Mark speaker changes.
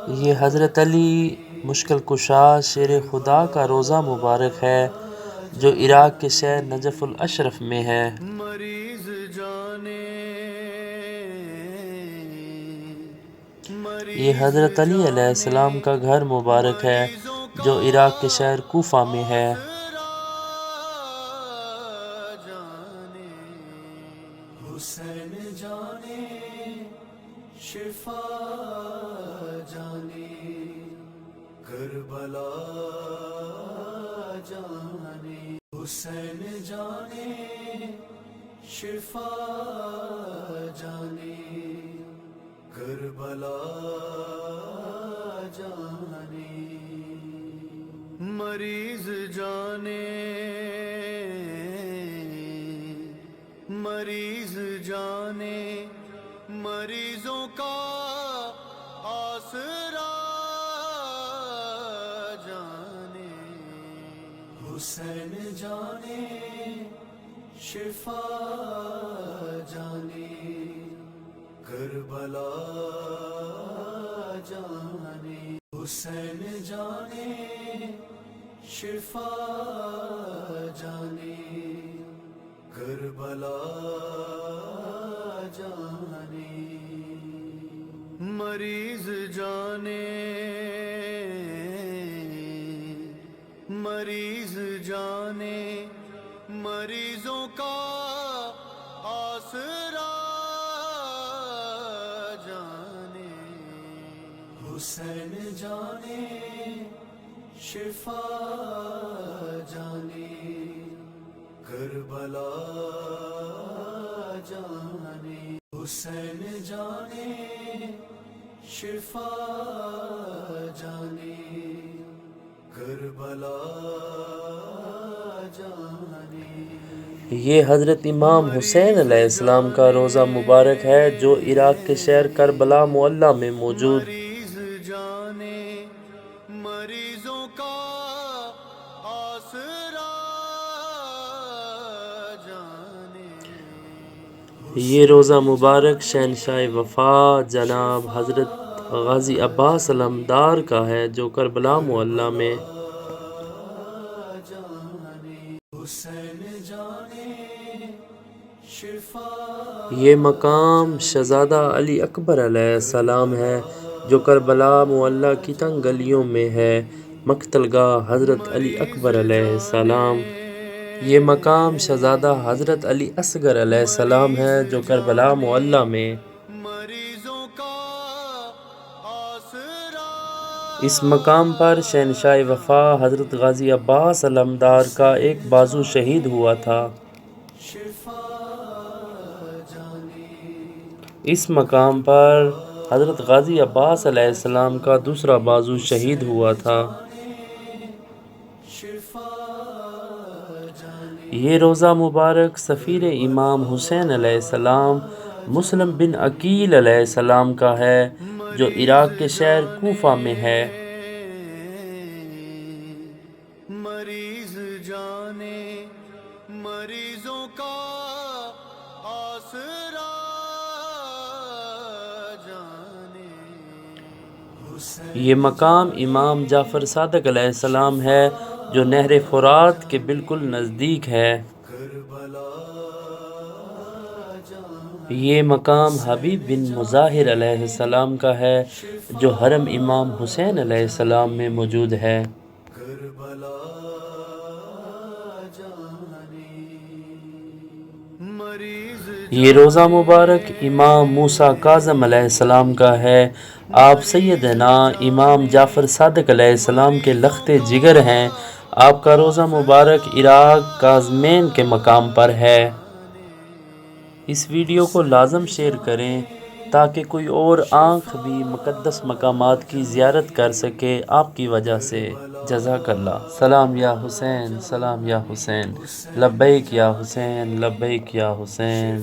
Speaker 1: یہ حضرت علی مشکل کشا شیر خدا کا روزہ مبارک ہے جو عراق کے شہر نجف الاشرف میں ہے۔ یہ حضرت علی علیہ السلام کا گھر مبارک ہے جو عراق کے شہر کوفہ میں ہے۔ حسین جانے شفا جانے کربلا جانے، حسین جانے شفا جانے کربلا جانے، مریض جانے مریض جانے مریضوں کا آسرا جانے، حسین جانے شفا جانے کربلا جانے، حسین جانے شفا جانے کربلا جانے، مریض جانے مریض جانے مریضوں کا آسرا جانے، حسین جانے شفا جانے کربلا جانے، حسین جانے شفا جانے کربلا جانے۔ یہ حضرت امام حسین علیہ السلام کا روزہ مبارک ہے جو عراق کے شہر کربلا معلیٰ میں موجود۔ مریض جانے مریضوں کا آسرا جانے، یہ روزہ مبارک شہنشاہ وفا جناب حضرت غازی عباس علمدار کا ہے جو کربلا معلیٰ میں۔ یہ مقام شہزادہ علی اکبر علیہ السلام ہے جو کربلا معلیٰ کی تنگ گلیوں میں ہے۔ مقتل گاہ حضرت علی اکبر علیہ السلام۔ یہ مقام شہزادہ حضرت علی اصغر علیہ السلام ہے جو کربلا معلیٰ میں۔ اس مقام پر شہنشاہ وفا حضرت غازی عباس علمدار کا ایک بازو شہید ہوا تھا۔ اس مقام پر حضرت غازی عباس علیہ السلام کا دوسرا بازو شہید ہوا تھا۔ یہ روزہ مبارک سفیر امام حسین علیہ السلام مسلم بن عقیل علیہ السلام کا ہے جو عراق کے شہر کوفہ میں ہے۔ مریض جانے مریضوں کا آسرا جانے، یہ مقام امام جعفر صادق علیہ السلام ہے جو نہر فرات کے بالکل نزدیک ہے۔ یہ مقام حبیب بن مظاہر علیہ السلام کا ہے جو حرم امام حسین علیہ السلام میں موجود ہے۔ یہ روزہ مبارک امام موسیٰ کاظم علیہ السلام کا ہے۔ آپ سیدنا امام جعفر صادق علیہ السلام کے لخت جگر ہیں۔ آپ کا روزہ مبارک عراق کاظمین کے مقام پر ہے۔ اس ویڈیو کو لازم شیئر کریں تاکہ کوئی اور آنکھ بھی مقدس مقامات کی زیارت کر سکے آپ کی وجہ سے۔ جزاک اللہ۔ سلام یا حسین، سلام یا حسین، لبیک یا حسین، لبیک یا حسین۔